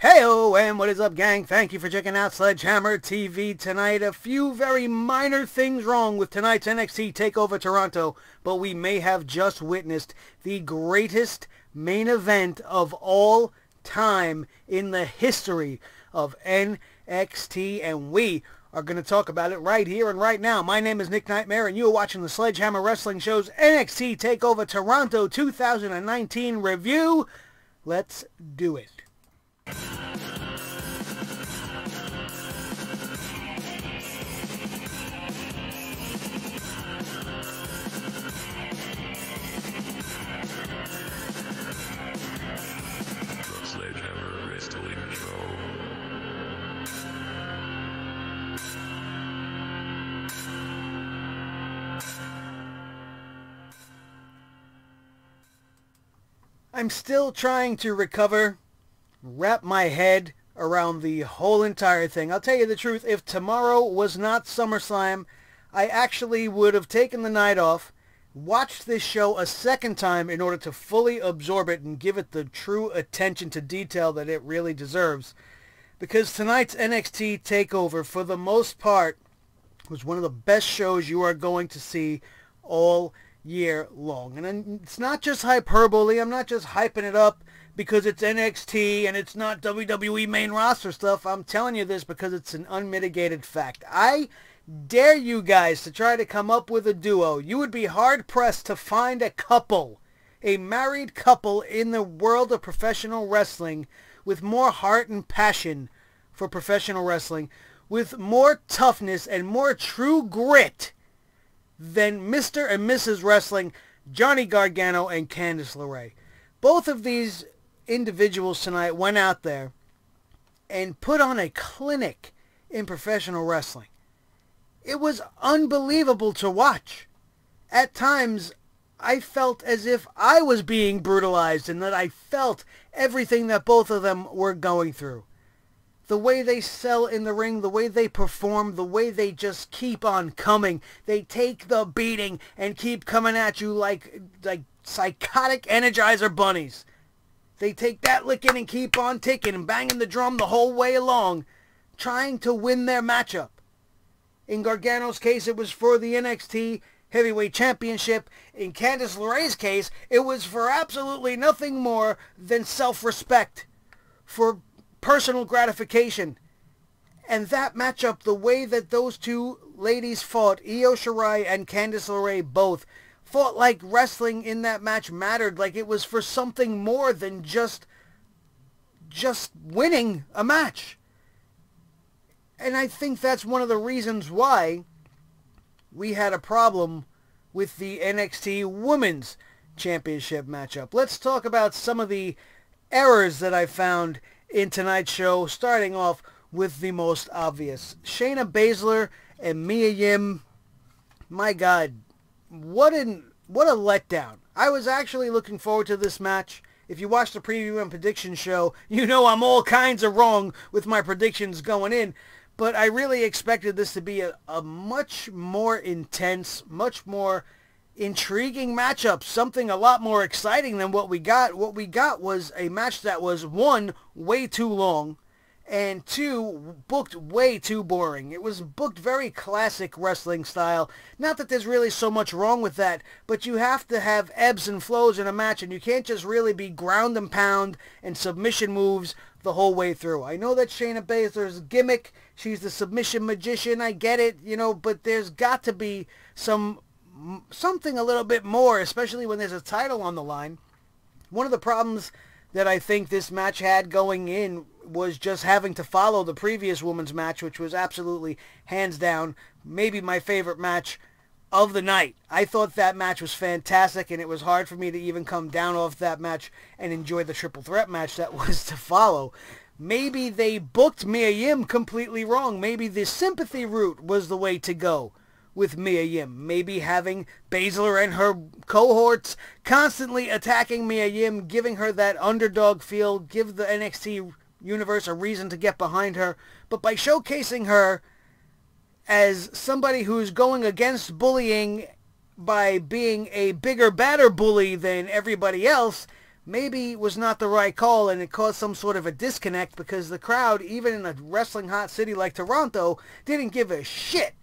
Heyo, and what is up, gang? Thank you for checking out Sledgehammer TV tonight. A few very minor things wrong with tonight's NXT TakeOver Toronto, but we may have just witnessed the greatest main event of all time in the history of NXT, and we are going to talk about it right here and right now. My name is Nick Nightmare, and you are watching the Sledgehammer Wrestling Show's NXT TakeOver Toronto 2019 review. Let's do it. Sledgehammer Wrestling Show. I'm still trying to wrap my head around the whole entire thing. I'll tell you the truth, if tomorrow was not SummerSlam, I actually would have taken the night off, watched this show a second time in order to fully absorb it and give it the true attention to detail that it really deserves. Because tonight's NXT TakeOver, for the most part, was one of the best shows you are going to see all year long. And it's not just hyperbole. I'm not just hyping it up because it's NXT and it's not WWE main roster stuff. I'm telling you this because it's an unmitigated fact. I dare you guys to try to come up with a duo. You would be hard-pressed to find a couple, a married couple in the world of professional wrestling with more heart and passion for professional wrestling, with more toughness and more true grit than Mr. and Mrs. Wrestling, Johnny Gargano and Candice Larae. Both of these individuals tonight went out there and put on a clinic in professional wrestling. It was unbelievable to watch. At times, I felt as if I was being brutalized and that I felt everything that both of them were going through. The way they sell in the ring, the way they perform, the way they just keep on coming. They take the beating and keep coming at you like psychotic Energizer bunnies. They take that licking and keep on ticking and banging the drum the whole way along, trying to win their matchup. In Gargano's case, it was for the NXT Heavyweight Championship. In Candice LeRae's case, it was for absolutely nothing more than self-respect, for personal gratification. And that matchup, the way that those two ladies fought, Io Shirai and Candice LeRae both, fought like wrestling in that match mattered, like it was for something more than just winning a match. And I think that's one of the reasons why we had a problem with the NXT Women's Championship matchup. Let's talk about some of the errors that I found in tonight's show, starting off with the most obvious. Shayna Baszler and Mia Yim, my God, what a letdown. I was actually looking forward to this match. If you watch the preview and prediction show, you know I'm all kinds of wrong with my predictions going in. But I really expected this to be a much more intense, much more intriguing matchup. Something a lot more exciting than what we got. What we got was a match that was, one, way too long, and two, booked way too boring. It was booked very classic wrestling style. Not that there's really so much wrong with that, but you have to have ebbs and flows in a match, and you can't just really be ground and pound and submission moves the whole way through. I know that Shayna Baszler's gimmick, she's the submission magician, I get it, you know, but there's got to be something a little bit more, especially when there's a title on the line. One of the problems that I think this match had going in was just having to follow the previous women's match, which was absolutely, hands down, maybe my favorite match of the night. I thought that match was fantastic, and it was hard for me to even come down off that match and enjoy the triple threat match that was to follow. Maybe they booked Mia Yim completely wrong. Maybe the sympathy route was the way to go with Mia Yim. Maybe having Baszler and her cohorts constantly attacking Mia Yim, giving her that underdog feel, give the NXT universe a reason to get behind her. But by showcasing her as somebody who's going against bullying by being a bigger, badder bully than everybody else, maybe was not the right call, and it caused some sort of a disconnect because the crowd, even in a wrestling hot city like Toronto, didn't give a shit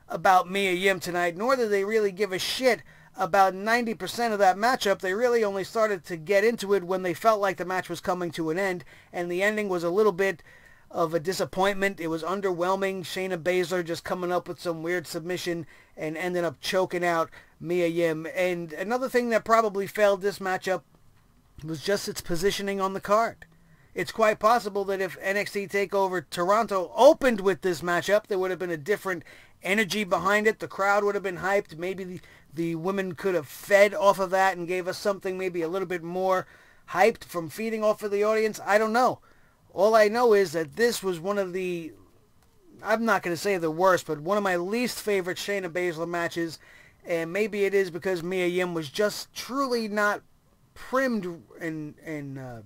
about Mia Yim tonight, nor did they really give a shit about 90% of that matchup. They really only started to get into it when they felt like the match was coming to an end, and the ending was a little bit of a disappointment. It was underwhelming. Shayna Baszler just coming up with some weird submission and ended up choking out Mia Yim. And another thing that probably failed this matchup was just its positioning on the card. It's quite possible that if NXT TakeOver Toronto opened with this matchup, there would have been a different energy behind it. The crowd would have been hyped. Maybe the women could have fed off of that and gave us something maybe a little bit more hyped from feeding off of the audience. I don't know. All I know is that this was one of the, I'm not going to say the worst, but one of my least favorite Shayna Baszler matches. And maybe it is because Mia Yim was just truly not primed and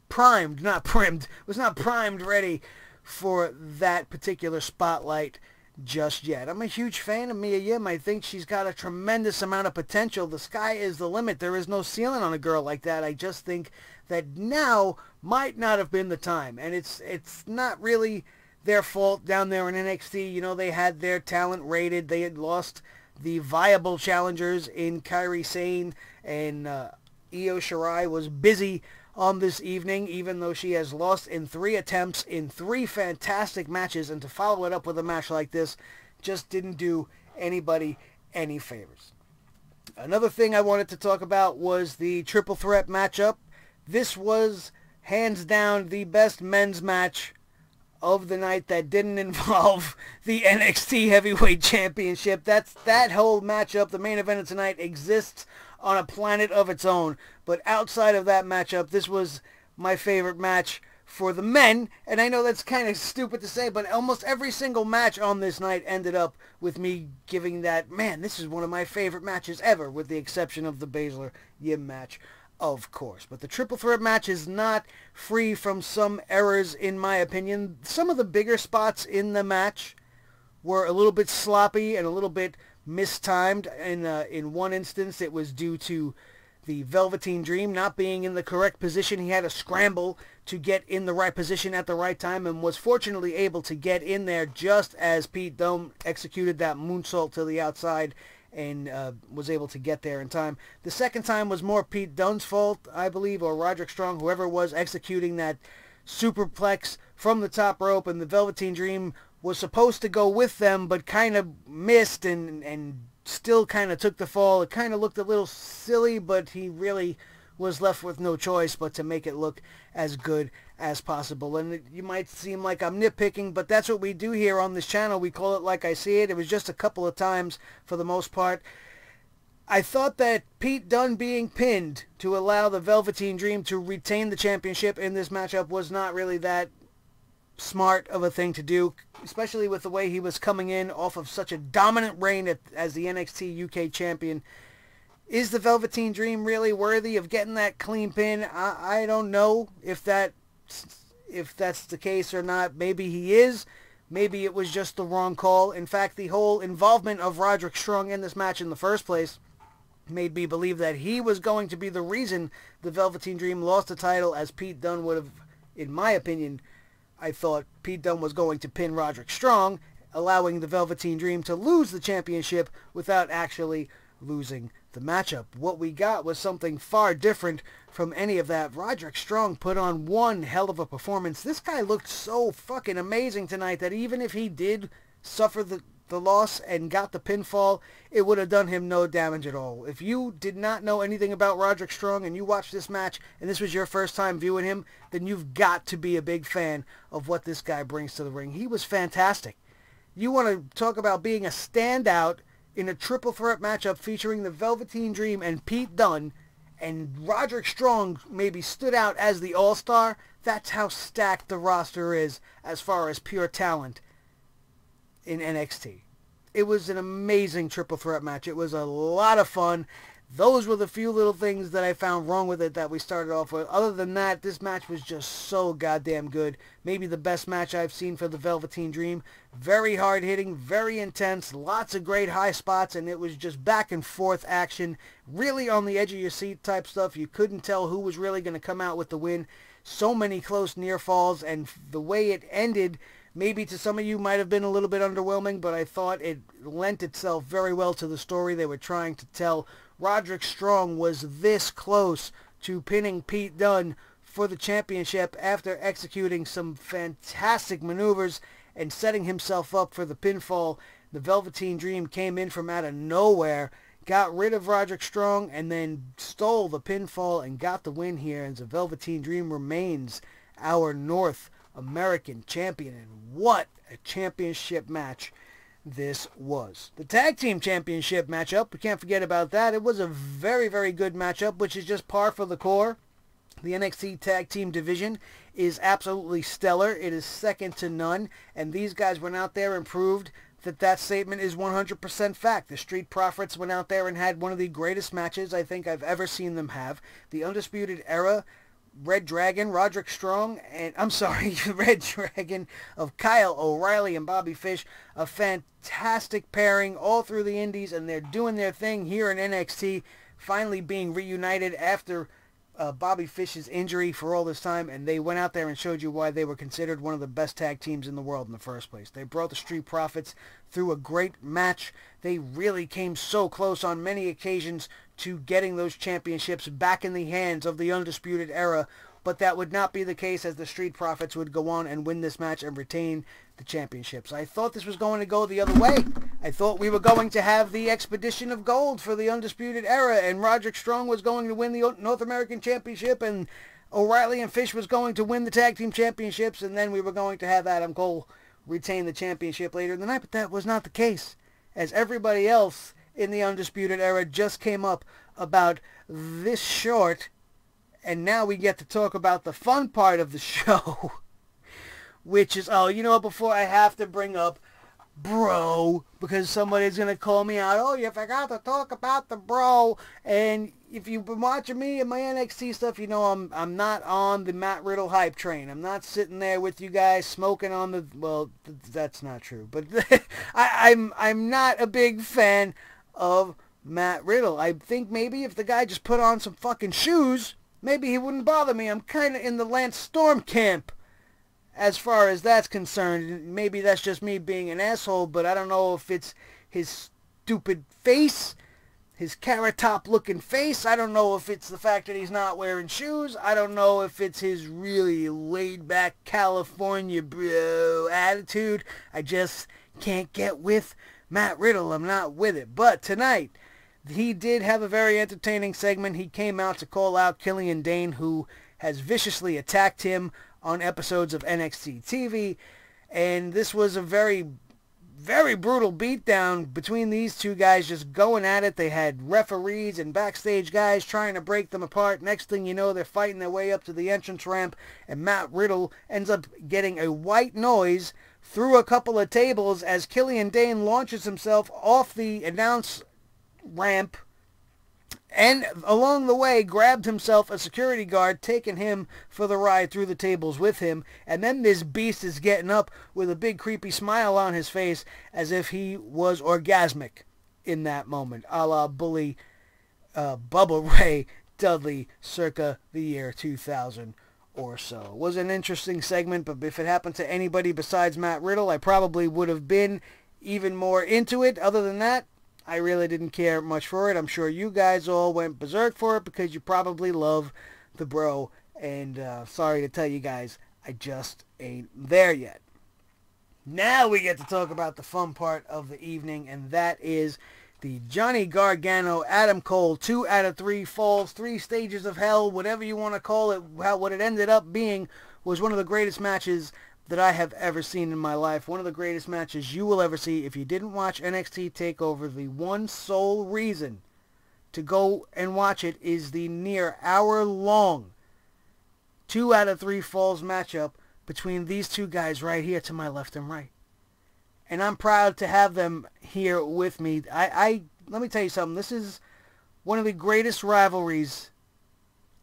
primed, not primed, was not primed ready for that particular spotlight just yet. I'm a huge fan of Mia Yim. I think she's got a tremendous amount of potential. The sky is the limit. There is no ceiling on a girl like that. I just think that now might not have been the time. And it's not really their fault down there in NXT. You know, they had their talent rated. They had lost the viable challengers in Kairi Sane, and Io Shirai was busy on this evening, even though she has lost in 3 attempts in 3 fantastic matches, and to follow it up with a match like this just didn't do anybody any favors. Another thing I wanted to talk about was the triple threat matchup. This was hands down the best men's match of the night that didn't involve the NXT Heavyweight Championship. That whole matchup, the main event of tonight, exists on a planet of its own. But outside of that matchup, this was my favorite match for the men. And I know that's kind of stupid to say, but almost every single match on this night ended up with me giving that, man, this is one of my favorite matches ever, with the exception of the Baszler-Yim match, of course. But the triple threat match is not free from some errors, in my opinion. Some of the bigger spots in the match were a little bit sloppy and a little bit mistimed. In one instance, it was due to the Velveteen Dream not being in the correct position. He had to scramble to get in the right position at the right time, and was fortunately able to get in there just as Pete Dunne executed that moonsault to the outside, and was able to get there in time. The second time was more Pete Dunne's fault, I believe, or Roderick Strong, whoever it was, executing that superplex from the top rope, and the Velveteen Dream was supposed to go with them, but kind of missed and still kind of took the fall. It kind of looked a little silly, but he really was left with no choice but to make it look as good as possible. And you might seem like I'm nitpicking, but that's what we do here on this channel. We call it like I see it. It was just a couple of times for the most part. I thought that Pete Dunne being pinned to allow the Velveteen Dream to retain the championship in this matchup was not really that smart of a thing to do, especially with the way he was coming in off of such a dominant reign as the NXT UK champion. Is the Velveteen Dream really worthy of getting that clean pin? I don't know if that's the case or not. Maybe he is. Maybe it was just the wrong call. In fact, the whole involvement of Roderick Strong in this match in the first place made me believe that he was going to be the reason the Velveteen Dream lost the title, as Pete Dunne would have, in my opinion, I thought Pete Dunne was going to pin Roderick Strong, allowing the Velveteen Dream to lose the championship without actually losing the matchup. What we got was something far different from any of that. Roderick Strong put on one hell of a performance. This guy looked so fucking amazing tonight that even if he did suffer the loss and got the pinfall, it would have done him no damage at all. If you did not know anything about Roderick Strong and you watched this match and this was your first time viewing him, then you've got to be a big fan of what this guy brings to the ring. He was fantastic. You want to talk about being a standout in a triple threat matchup featuring the Velveteen Dream and Pete Dunne, and Roderick Strong maybe stood out as the all-star. That's how stacked the roster is as far as pure talent in NXT. It was an amazing triple threat match. It was a lot of fun. Those were the few little things that I found wrong with it that we started off with. Other than that, this match was just so goddamn good. Maybe the best match I've seen for the Velveteen Dream. Very hard-hitting, very intense, lots of great high spots, and it was just back and forth action. Really on the edge of your seat type stuff. You couldn't tell who was really going to come out with the win. So many close near falls, and the way it ended, maybe to some of you might have been a little bit underwhelming, but I thought it lent itself very well to the story they were trying to tell. Roderick Strong was this close to pinning Pete Dunne for the championship after executing some fantastic maneuvers and setting himself up for the pinfall. The Velveteen Dream came in from out of nowhere, got rid of Roderick Strong, and then stole the pinfall and got the win here, as the Velveteen Dream remains our North American champion. And what a championship match this was. The Tag Team Championship matchup, we can't forget about that. It was a very, very good matchup, which is just par for the course. The NXT Tag Team division is absolutely stellar. It is second to none, and these guys went out there and proved that that statement is 100% fact. The Street Profits went out there and had one of the greatest matches I think I've ever seen them have. The Undisputed Era, Red Dragon, Roderick Strong, and Red Dragon of Kyle O'Reilly and Bobby Fish, a fantastic pairing all through the indies, and they're doing their thing here in NXT, finally being reunited after Bobby Fish's injury for all this time, and they went out there and showed you why they were considered one of the best tag teams in the world in the first place. They brought the Street Profits through a great match. They really came so close on many occasions to getting those championships back in the hands of the Undisputed Era, but that would not be the case, as the Street Profits would go on and win this match and retain the championships. I thought this was going to go the other way. I thought we were going to have the Expedition of Gold for the Undisputed Era, and Roderick Strong was going to win the North American Championship, and O'Reilly and Fish was going to win the Tag Team Championships, and then we were going to have Adam Cole retain the championship later in the night, but that was not the case, as everybody else in the Undisputed Era just came up about this short, and now we get to talk about the fun part of the show, which is, oh, you know what, before I have to bring up bro, because somebody's going to call me out, oh, you forgot to talk about the bro, and if you've been watching me and my NXT stuff, you know I'm not on the Matt Riddle hype train. I'm not sitting there with you guys smoking on the, well, that's not true, but I'm not a big fan of Matt Riddle. I think maybe if the guy just put on some fucking shoes, maybe he wouldn't bother me. I'm kind of in the Lance Storm camp as far as that's concerned. Maybe that's just me being an asshole, but I don't know if it's his stupid face, his carrot top looking face. I don't know if it's the fact that he's not wearing shoes. I don't know if it's his really laid back California bro attitude. I just can't get with Matt Riddle. I'm not with it. But tonight, he did have a very entertaining segment. He came out to call out Killian Dane, who has viciously attacked him on episodes of NXT TV. And this was a very, very brutal beatdown between these two guys, just going at it. They had referees and backstage guys trying to break them apart. Next thing you know, they're fighting their way up to the entrance ramp, and Matt Riddle ends up getting a white noise through a couple of tables as Killian Dane launches himself off the announce ramp, and along the way grabbed himself a security guard, taking him for the ride through the tables with him. And then this beast is getting up with a big creepy smile on his face as if he was orgasmic in that moment, a la Bully Bubba Ray Dudley circa the year 2000 or so. It was an interesting segment, but if it happened to anybody besides Matt Riddle, I probably would have been even more into it. Other than that, I really didn't care much for it. I'm sure you guys all went berserk for it because you probably love the bro. And sorry to tell you guys, I just ain't there yet. Now we get to talk about the fun part of the evening, and that is the Johnny Gargano, Adam Cole, 2 out of 3 falls, 3 stages of hell, whatever you want to call it. What it ended up being was one of the greatest matches that I have ever seen in my life. One of the greatest matches you will ever see. If you didn't watch NXT TakeOver, the one sole reason to go and watch it is the near hour-long 2 out of 3 falls matchup between these two guys right here to my left and right. And I'm proud to have them here with me. Let me tell you something. This is one of the greatest rivalries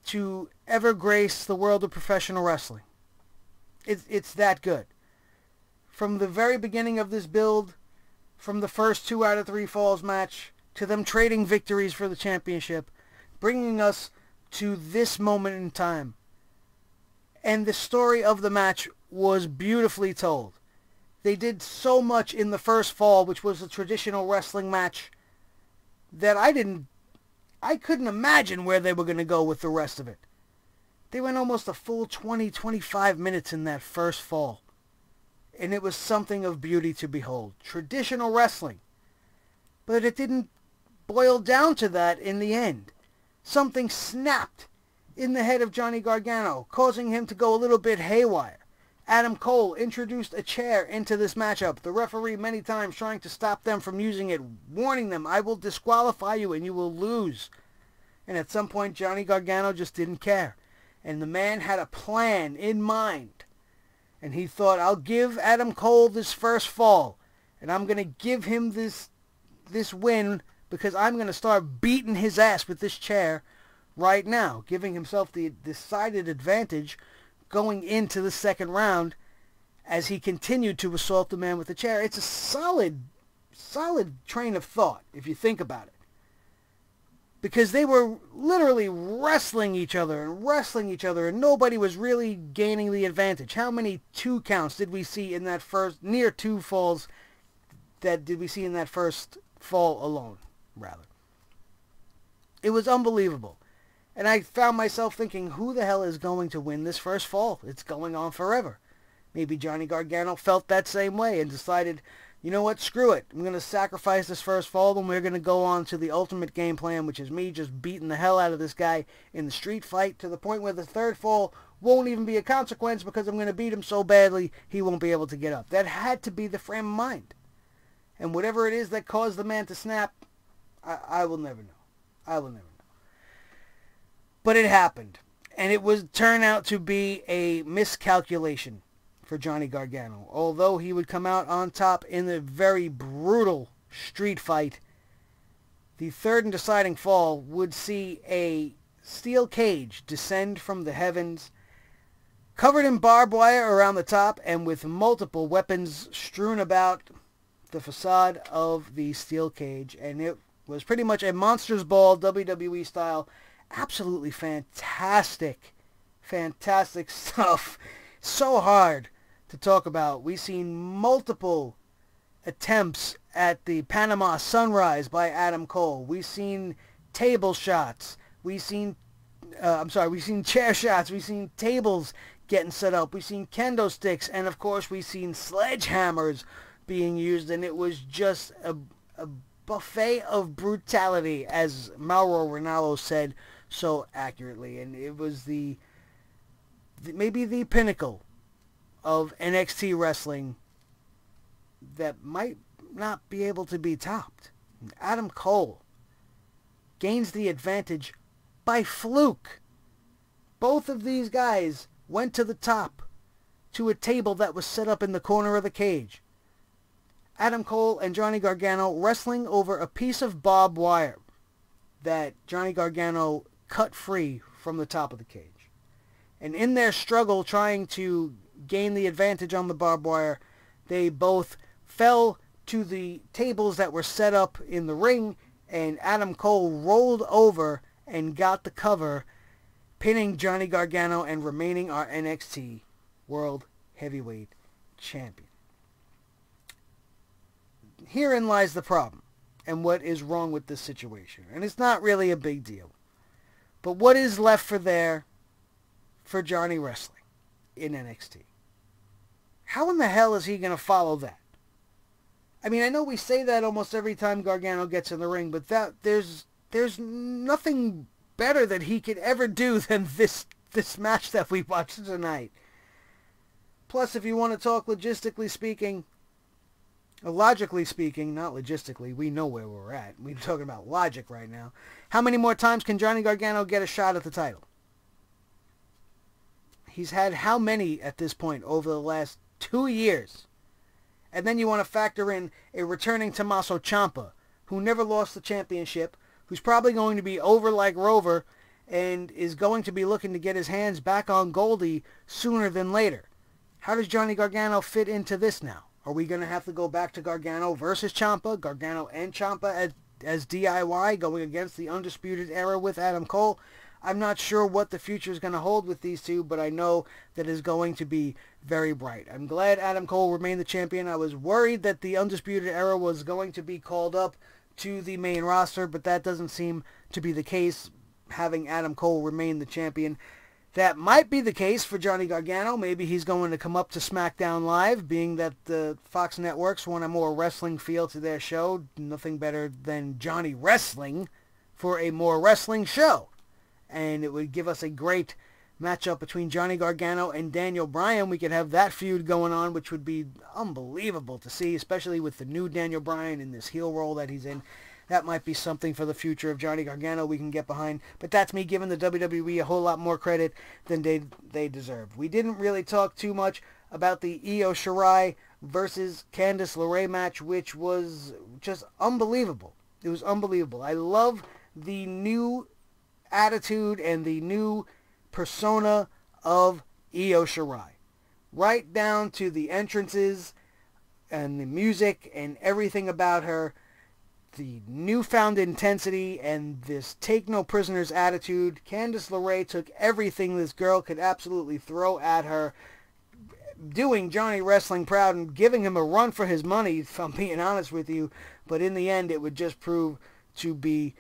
to ever grace the world of professional wrestling. It's that good. From the very beginning of this build, from the first 2 out of 3 falls match, to them trading victories for the championship, bringing us to this moment in time. And the story of the match was beautifully told. They did so much in the first fall, which was a traditional wrestling match, that I couldn't imagine where they were going to go with the rest of it. They went almost a full 20-25 minutes in that first fall. And it was something of beauty to behold. Traditional wrestling. But it didn't boil down to that in the end. Something snapped in the head of Johnny Gargano, causing him to go a little bit haywire. Adam Cole introduced a chair into this matchup. The referee many times trying to stop them from using it, warning them, I will disqualify you and you will lose. And at some point, Johnny Gargano just didn't care. And the man had a plan in mind. And he thought, I'll give Adam Cole this first fall. And I'm going to give him this win because I'm going to start beating his ass with this chair right now. Giving himself the decided advantage going into the second round as he continued to assault the man with the chair. It's a solid train of thought if you think about it. Because they were literally wrestling each other, and nobody was really gaining the advantage. How many 2 counts did we see in that first, near 2 falls, that did we see in that first fall alone, rather? It was unbelievable. And I found myself thinking, who the hell is going to win this first fall? It's going on forever. Maybe Johnny Gargano felt that same way and decided, you know what, screw it. I'm going to sacrifice this first fall, and we're going to go on to the ultimate game plan, which is me just beating the hell out of this guy in the street fight to the point where the third fall won't even be a consequence because I'm going to beat him so badly he won't be able to get up. That had to be the frame of mind. And whatever it is that caused the man to snap, I will never know. I will never know. But it happened. And it was turned out to be a miscalculation for Johnny Gargano. Although he would come out on top in a very brutal street fight, the third and deciding fall would see a steel cage descend from the heavens, covered in barbed wire around the top and with multiple weapons strewn about the facade of the steel cage. And it was pretty much a Monsters Ball WWE style. Absolutely fantastic stuff. So hard to talk about. We've seen multiple attempts at the Panama Sunrise by Adam Cole. We've seen table shots. We've seen chair shots. We've seen tables getting set up. We've seen kendo sticks. And of course we've seen sledgehammers being used. And it was just a buffet of brutality, as Mauro Ranallo said so accurately. And it was maybe the pinnacle of NXT wrestling that might not be able to be topped. Adam Cole gains the advantage by fluke. Both of these guys went to the top to a table that was set up in the corner of the cage. Adam Cole and Johnny Gargano wrestling over a piece of barbed wire that Johnny Gargano cut free from the top of the cage. And in their struggle trying to gain the advantage on the barbed wire, they both fell to the tables that were set up in the ring, and Adam Cole rolled over and got the cover, pinning Johnny Gargano and remaining our NXT World Heavyweight Champion. Herein lies the problem and what is wrong with this situation. And it's not really a big deal. But what is left for Johnny wrestling in NXT? How in the hell is he going to follow that? I mean, I know we say that almost every time Gargano gets in the ring, but there's nothing better that he could ever do than this match that we watched tonight. Plus, if you want to talk logically speaking, logically speaking, not logistically, we know where we're at. We're talking about logic right now. How many more times can Johnny Gargano get a shot at the title? He's had how many at this point over the last 2 years? And then you want to factor in a returning Tommaso Ciampa, who never lost the championship, who's probably going to be over like Rover and is going to be looking to get his hands back on Goldie sooner than later. How does Johnny Gargano fit into this now? Are we going to have to go back to Gargano versus Ciampa, Gargano and Ciampa as DIY, going against the Undisputed Era with Adam Cole? I'm not sure what the future is going to hold with these two, but I know that it's going to be very bright. I'm glad Adam Cole remained the champion. I was worried that the Undisputed Era was going to be called up to the main roster, but that doesn't seem to be the case, having Adam Cole remain the champion. That might be the case for Johnny Gargano. Maybe he's going to come up to SmackDown Live, being that the Fox Networks want a more wrestling feel to their show. Nothing better than Johnny Wrestling for a more wrestling show. And it would give us a great matchup between Johnny Gargano and Daniel Bryan. We could have that feud going on, which would be unbelievable to see, especially with the new Daniel Bryan in this heel role that he's in. That might be something for the future of Johnny Gargano we can get behind. But that's me giving the WWE a whole lot more credit than they deserve. We didn't really talk too much about the Io Shirai versus Candice LeRae match, which was just unbelievable. It was unbelievable. I love the new attitude and the new persona of Io Shirai. Right down to the entrances and the music and everything about her. The newfound intensity and this take no prisoners attitude. Candice LeRae took everything this girl could absolutely throw at her, doing Johnny Wrestling proud and giving him a run for his money, if I'm being honest with you. But in the end, it would just prove to be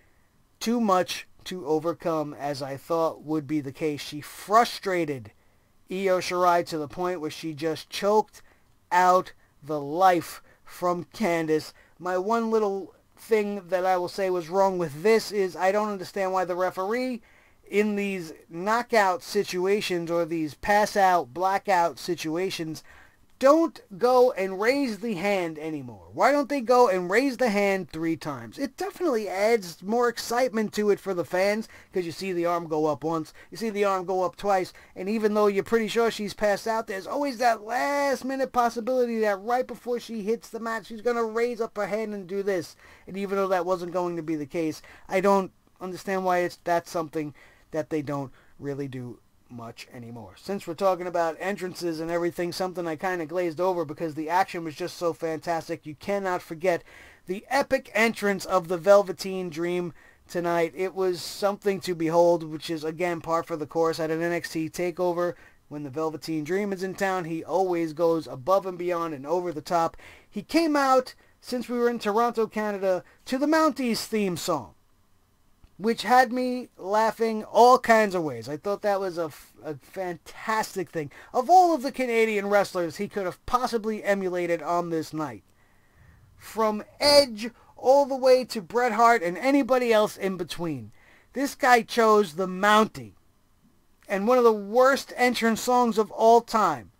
too much to overcome, as I thought would be the case. She frustrated Io Shirai to the point where she just choked out the life from Candice. My one little thing that I will say was wrong with this is I don't understand why the referee in these knockout situations or these pass out, blackout situations don't go and raise the hand anymore. Why don't they go and raise the hand 3 times? It definitely adds more excitement to it for the fans, because you see the arm go up once, you see the arm go up twice, and even though you're pretty sure she's passed out, there's always that last minute possibility that right before she hits the mat, she's going to raise up her hand and do this. And even though that wasn't going to be the case, I don't understand why that's something that they don't really do much anymore. Since we're talking about entrances and everything, something I kind of glazed over because the action was just so fantastic. You cannot forget the epic entrance of the Velveteen Dream tonight. It was something to behold, which is again par for the course at an NXT TakeOver. When the Velveteen Dream is in town, he always goes above and beyond and over the top. He came out, since we were in Toronto, Canada, to the Mounties theme song, which had me laughing all kinds of ways. I thought that was a fantastic thing. Of all of the Canadian wrestlers he could have possibly emulated on this night, from Edge all the way to Bret Hart and anybody else in between, this guy chose the Mountie, and one of the worst entrance songs of all time,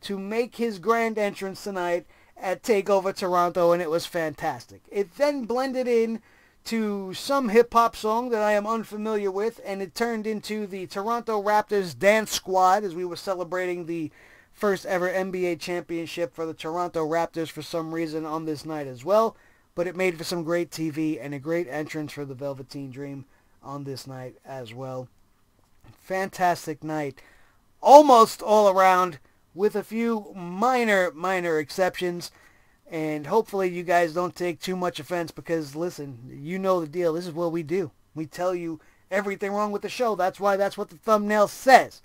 to make his grand entrance tonight at TakeOver Toronto, and it was fantastic. It then blended in to some hip-hop song that I am unfamiliar with, and it turned into the Toronto Raptors Dance Squad as we were celebrating the first ever NBA championship for the Toronto Raptors for some reason on this night as well. But it made for some great TV and a great entrance for the Velveteen Dream on this night as well. Fantastic night, almost all around, with a few minor exceptions. And hopefully you guys don't take too much offense because, listen, you know the deal. This is what we do. We tell you everything wrong with the show. That's why that's what the thumbnail says.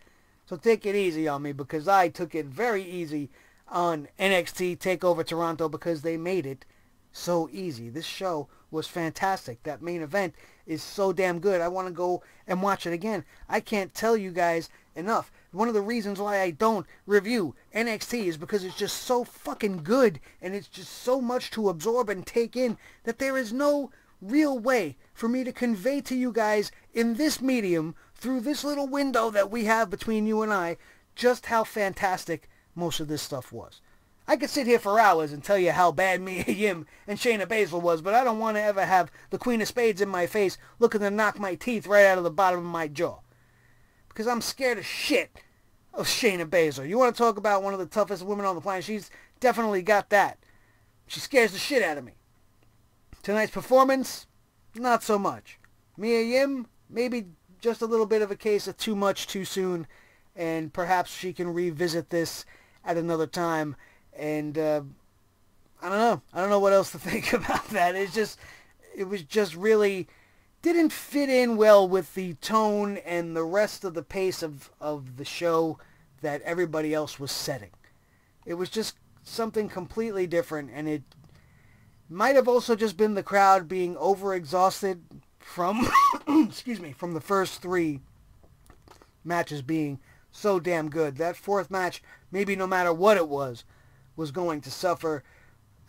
So take it easy on me, because I took it very easy on NXT TakeOver Toronto because they made it so easy. This show was fantastic. That main event is so damn good. I want to go and watch it again. I can't tell you guys enough. One of the reasons why I don't review NXT is because it's just so fucking good, and it's just so much to absorb and take in that there is no real way for me to convey to you guys in this medium, through this little window that we have between you and I, just how fantastic most of this stuff was. I could sit here for hours and tell you how bad Mia Yim and Shayna Baszler was, but I don't want to ever have the Queen of Spades in my face looking to knock my teeth right out of the bottom of my jaw, because I'm scared as shit of Shayna Baszler. You want to talk about one of the toughest women on the planet? She's definitely got that. She scares the shit out of me. Tonight's performance, not so much. Mia Yim, maybe just a little bit of a case of too much too soon, and perhaps she can revisit this at another time. And I don't know what else to think about that. It was just really didn't fit in well with the tone and the rest of the pace of the show that everybody else was setting. It was just something completely different, and it might have also just been the crowd being overexhausted from excuse me, from the first 3 matches being so damn good. That 4th match, maybe no matter what it was going to suffer,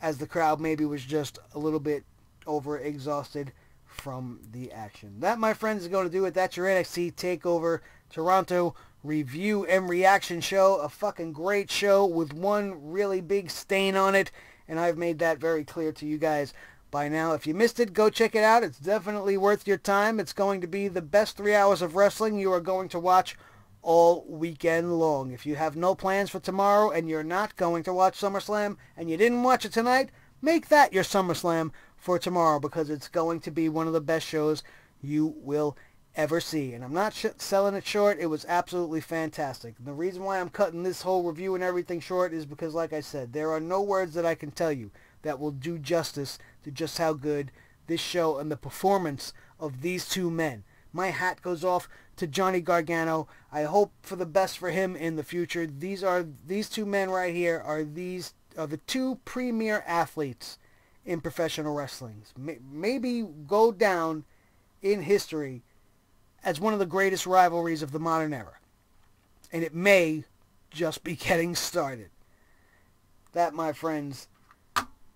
as the crowd maybe was just a little bit overexhausted from the action. That, my friends, is going to do it. That's your NXT TakeOver Toronto review and reaction show. A fucking great show with one really big stain on it, and I've made that very clear to you guys by now. If you missed it, go check it out. It's definitely worth your time. It's going to be the best 3 hours of wrestling you are going to watch all weekend long. If you have no plans for tomorrow and you're not going to watch SummerSlam and you didn't watch it tonight, make that your SummerSlam for tomorrow, because it's going to be one of the best shows you will ever see. And I'm not selling it short. It was absolutely fantastic. And the reason why I'm cutting this whole review and everything short is because, like I said, there are no words that I can tell you that will do justice to just how good this show and the performance of these 2 men. My hat goes off to Johnny Gargano. I hope for the best for him in the future. These 2 men right here are the 2 premier athletes in professional wrestling. Maybe go down in history as one of the greatest rivalries of the modern era. And it may just be getting started. That, my friends,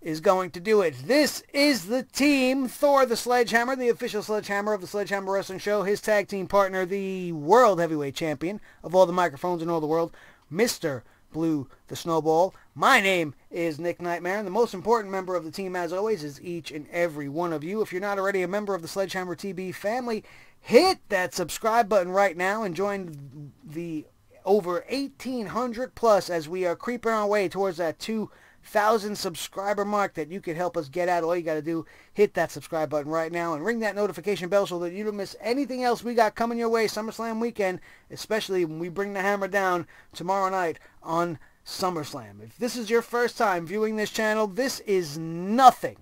is going to do it. This is the team. Thor the Sledgehammer, the official Sledgehammer of the Sledgehammer Wrestling Show. His tag team partner, the World Heavyweight Champion of all the microphones in all the world, Mr. Blue the Snowball. My name is Nick Nightmare, and the most important member of the team, as always, is each and every one of you. If you're not already a member of the Sledgehammer TV family, hit that subscribe button right now and join the over 1,800 plus as we are creeping our way towards that 2,000 subscriber mark that you can help us get at. All you got to do, hit that subscribe button right now and ring that notification bell so that you don't miss anything else we got coming your way SummerSlam weekend, especially when we bring the hammer down tomorrow night on SummerSlam. If this is your first time viewing this channel, this is nothing.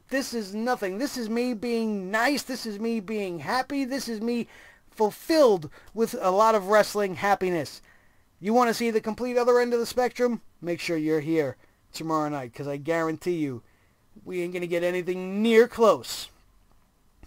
This is nothing. This is me being nice. This is me being happy. This is me fulfilled with a lot of wrestling happiness. You want to see the complete other end of the spectrum? Make sure you're here tomorrow night, because I guarantee you we ain't going to get anything near close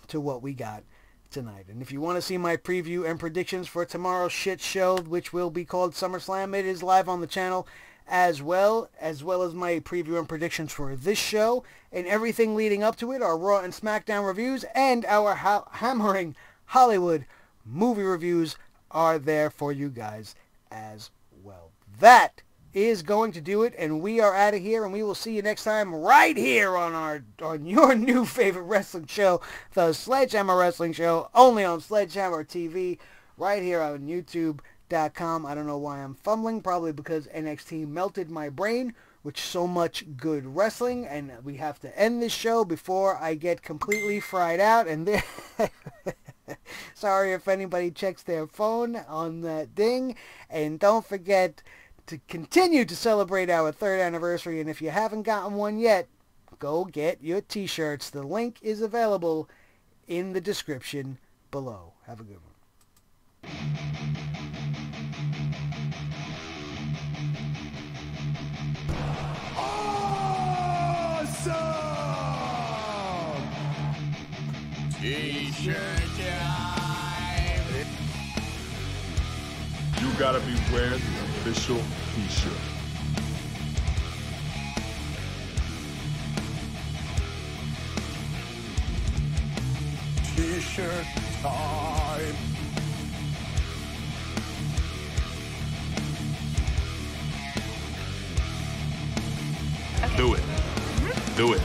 to what we got tonight. And if you want to see my preview and predictions for tomorrow's shit show, which will be called SummerSlam, it is live on the channel as well as my preview and predictions for this show and everything leading up to it, our Raw and SmackDown reviews and our hammering Hollywood movie reviews are there for you guys as well. That is going to do it, and we are out of here, and we will see you next time right here on your new favorite wrestling show, the Sledgehammer Wrestling Show, only on Sledgehammer TV, right here on YouTube.com. I don't know why I'm fumbling, probably because NXT melted my brain with so much good wrestling, and we have to end this show before I get completely fried out, and then sorry if anybody checks their phone on that ding, and don't forget to continue to celebrate our 3rd anniversary, and if you haven't gotten one yet, go get your t-shirts. The link is available in the description below. Have a good one. Awesome! T-shirt time! You gotta be wearing the official t-shirt. T-shirt time! Do it. Do it.